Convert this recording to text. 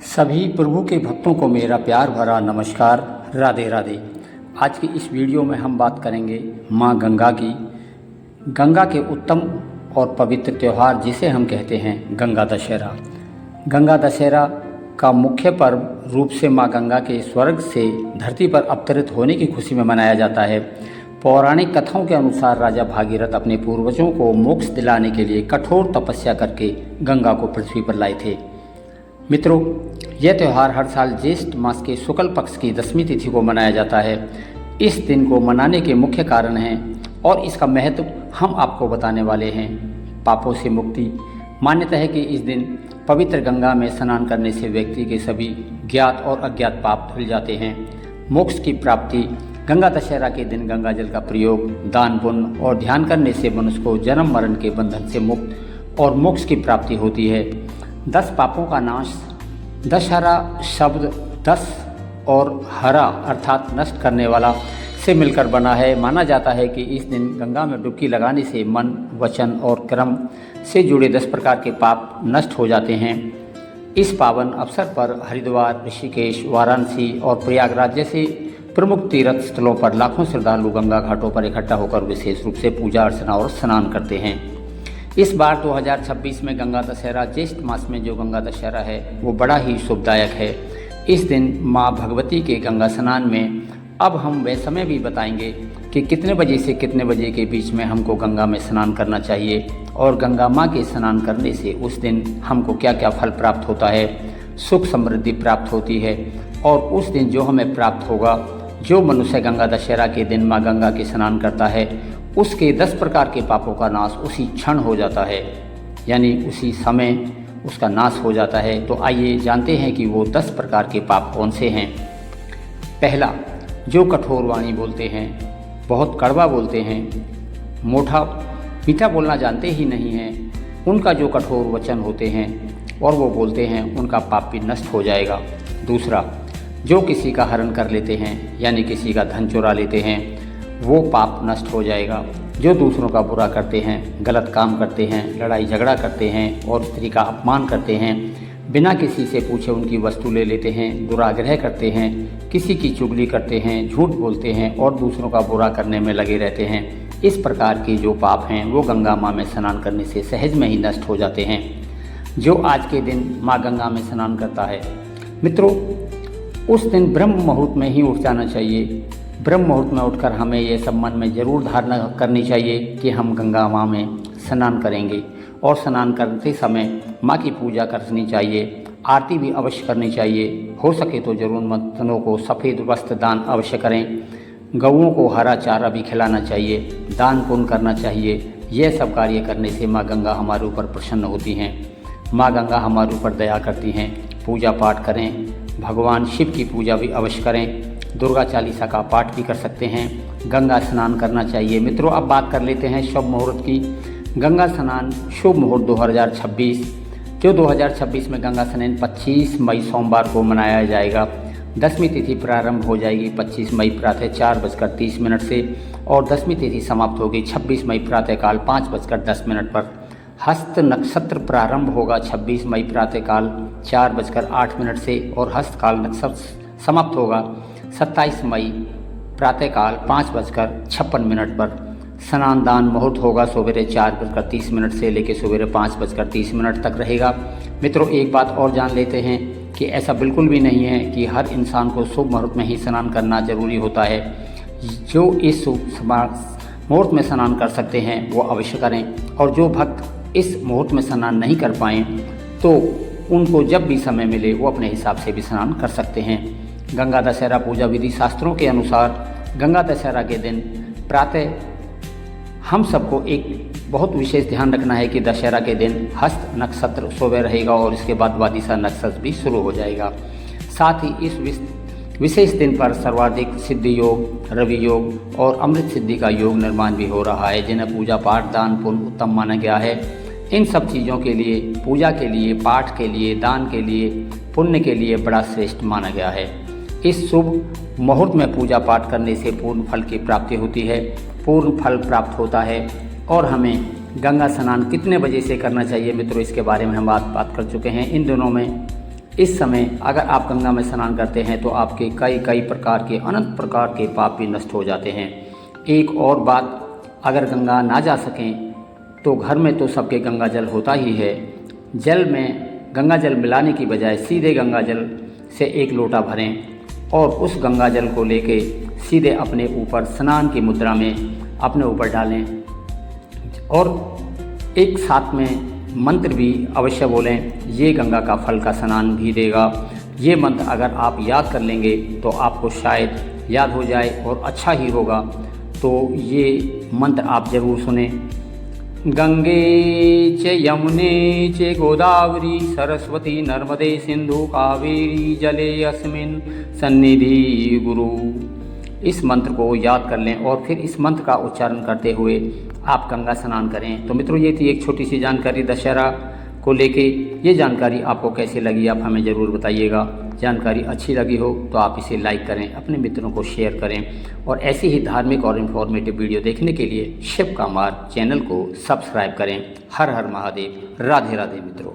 सभी प्रभु के भक्तों को मेरा प्यार भरा नमस्कार। राधे राधे। आज की इस वीडियो में हम बात करेंगे माँ गंगा की। गंगा के उत्तम और पवित्र त्यौहार जिसे हम कहते हैं गंगा दशहरा। गंगा दशहरा का मुख्य पर्व रूप से माँ गंगा के स्वर्ग से धरती पर अवतरित होने की खुशी में मनाया जाता है। पौराणिक कथाओं के अनुसार राजा भागीरथ अपने पूर्वजों को मोक्ष दिलाने के लिए कठोर तपस्या करके गंगा को पृथ्वी पर लाए थे। मित्रों, यह त्यौहार हर साल ज्येष्ठ मास के शुक्ल पक्ष की 10वीं तिथि को मनाया जाता है। इस दिन को मनाने के मुख्य कारण हैं और इसका महत्व हम आपको बताने वाले हैं। पापों से मुक्ति। मान्यता है कि इस दिन पवित्र गंगा में स्नान करने से व्यक्ति के सभी ज्ञात और अज्ञात पाप धुल जाते हैं। मोक्ष की प्राप्ति। गंगा दशहरा के दिन गंगा जल का प्रयोग, दान पुण्य और ध्यान करने से मनुष्य को जन्म मरण के बंधन से मुक्त और मोक्ष की प्राप्ति होती है। 10 पापों का नाश। दशहरा शब्द 10 और हरा अर्थात नष्ट करने वाला से मिलकर बना है। माना जाता है कि इस दिन गंगा में डुबकी लगाने से मन, वचन और कर्म से जुड़े 10 प्रकार के पाप नष्ट हो जाते हैं। इस पावन अवसर पर हरिद्वार, ऋषिकेश, वाराणसी और प्रयागराज जैसे प्रमुख तीर्थ स्थलों पर लाखों श्रद्धालु गंगा घाटों पर इकट्ठा होकर विशेष रूप से पूजा अर्चना और स्नान करते हैं। इस बार 2026 में गंगा दशहरा ज्येष्ठ मास में जो गंगा दशहरा है वो बड़ा ही शुभदायक है। इस दिन माँ भगवती के गंगा स्नान में अब हम वह समय भी बताएंगे कि कितने बजे से कितने बजे के बीच में हमको गंगा में स्नान करना चाहिए और गंगा माँ के स्नान करने से उस दिन हमको क्या क्या फल प्राप्त होता है, सुख समृद्धि प्राप्त होती है और उस दिन जो हमें प्राप्त होगा, जो मनुष्य गंगा दशहरा के दिन माँ गंगा के स्नान करता है उसके 10 प्रकार के पापों का नाश उसी क्षण हो जाता है, यानी उसी समय उसका नाश हो जाता है। तो आइए जानते हैं कि वो 10 प्रकार के पाप कौन से हैं। पहला, जो कठोर वाणी बोलते हैं, बहुत कड़वा बोलते हैं, मीठा बोलना जानते ही नहीं हैं, उनका जो कठोर वचन होते हैं और वो बोलते हैं उनका पाप भी नष्ट हो जाएगा। दूसरा, जो किसी का हरण कर लेते हैं यानी किसी का धन चुरा लेते हैं, वो पाप नष्ट हो जाएगा। जो दूसरों का बुरा करते हैं, गलत काम करते हैं, लड़ाई झगड़ा करते हैं और स्त्री का अपमान करते हैं, बिना किसी से पूछे उनकी वस्तु ले लेते हैं, दुराग्रह करते हैं, किसी की चुगली करते हैं, झूठ बोलते हैं और दूसरों का बुरा करने में लगे रहते हैं, इस प्रकार के जो पाप हैं वो गंगा माँ में स्नान करने से सहज में ही नष्ट हो जाते हैं। जो आज के दिन माँ गंगा में स्नान करता है, मित्रों, उस दिन ब्रह्म मुहूर्त में ही उठ जाना चाहिए। ब्रह्म मुहूर्त में उठकर हमें यह सब मन में जरूर धारणा करनी चाहिए कि हम गंगा माँ में स्नान करेंगे और स्नान करते समय माँ की पूजा करनी चाहिए, आरती भी अवश्य करनी चाहिए। हो सके तो जरूरतमंदों को सफ़ेद वस्त्र दान अवश्य करें, गऊओं को हरा चारा भी खिलाना चाहिए, दान पुण्य करना चाहिए। यह सब कार्य करने से माँ गंगा हमारे ऊपर प्रसन्न होती हैं, माँ गंगा हमारे ऊपर दया करती हैं। पूजा पाठ करें, भगवान शिव की पूजा भी अवश्य करें, दुर्गा चालीसा का पाठ भी कर सकते हैं। गंगा स्नान करना चाहिए। मित्रों, अब बात कर लेते हैं शुभ मुहूर्त की। गंगा स्नान शुभ मुहूर्त 2026, जो 2026 में गंगा स्नान 25 मई सोमवार को मनाया जाएगा। 10वीं तिथि प्रारंभ हो जाएगी 25 मई प्रातः 4:30 से और 10वीं तिथि समाप्त होगी 26 मई प्रातःकाल 5:10 पर। हस्त नक्षत्र प्रारंभ होगा 26 मई प्रातःकाल 4:08 से और हस्तकाल नक्षत्र समाप्त होगा 27 मई प्रातःकाल 5:56 पर। स्नान दान मुहूर्त होगा सवेरे 4:30 से लेकर सवेरे 5:30 तक रहेगा। मित्रों, एक बात और जान लेते हैं कि ऐसा बिल्कुल भी नहीं है कि हर इंसान को शुभ मुहूर्त में ही स्नान करना जरूरी होता है। जो इस शुभ मुहूर्त में स्नान कर सकते हैं वो अवश्य करें और जो भक्त इस मुहूर्त में स्नान नहीं कर पाएँ तो उनको जब भी समय मिले वो अपने हिसाब से भी स्नान कर सकते हैं। गंगा दशहरा पूजा विधि शास्त्रों के अनुसार गंगा दशहरा के दिन प्रातः हम सबको एक बहुत विशेष ध्यान रखना है कि दशहरा के दिन हस्त नक्षत्र सुबह रहेगा और इसके बाद वादिशा नक्षत्र भी शुरू हो जाएगा। साथ ही इस विशेष दिन पर सर्वाधिक सिद्धि योग, रवि योग और अमृत सिद्धि का योग निर्माण भी हो रहा है, जिन्हें पूजा पाठ दान पुण्य उत्तम माना गया है। इन सब चीज़ों के लिए, पूजा के लिए, पाठ के लिए, दान के लिए, पुण्य के लिए बड़ा श्रेष्ठ माना गया है। इस शुभ मुहूर्त में पूजा पाठ करने से पूर्ण फल की प्राप्ति होती है, पूर्ण फल प्राप्त होता है। और हमें गंगा स्नान कितने बजे से करना चाहिए मित्रों, इसके बारे में हम बात कर चुके हैं। इन दिनों में इस समय अगर आप गंगा में स्नान करते हैं तो आपके कई कई प्रकार के अनंत प्रकार के पाप भी नष्ट हो जाते हैं। एक और बात, अगर गंगा ना जा सकें तो घर में तो सबके गंगा जल होता ही है। जल में गंगा जल मिलाने की बजाय सीधे गंगा जल से 1 लोटा भरें और उस गंगा जल को लेके सीधे अपने ऊपर स्नान की मुद्रा में अपने ऊपर डालें और एक साथ में मंत्र भी अवश्य बोलें। ये गंगा का फल का स्नान भी देगा। ये मंत्र अगर आप याद कर लेंगे तो आपको शायद याद हो जाए और अच्छा ही होगा। तो ये मंत्र आप ज़रूर सुने। गंगे च यमुने च गोदावरी सरस्वती नर्मदे सिंधु कावेरी जले अस्मिन् सन्निधि गुरु। इस मंत्र को याद कर लें और फिर इस मंत्र का उच्चारण करते हुए आप गंगा स्नान करें। तो मित्रों, ये थी एक छोटी सी जानकारी दशहरा को लेके। ये जानकारी आपको कैसी लगी आप हमें ज़रूर बताइएगा। जानकारी अच्छी लगी हो तो आप इसे लाइक करें, अपने मित्रों को शेयर करें और ऐसी ही धार्मिक और इन्फॉर्मेटिव वीडियो देखने के लिए शिव का मार्ग चैनल को सब्सक्राइब करें। हर हर महादेव। राधे राधे मित्रों।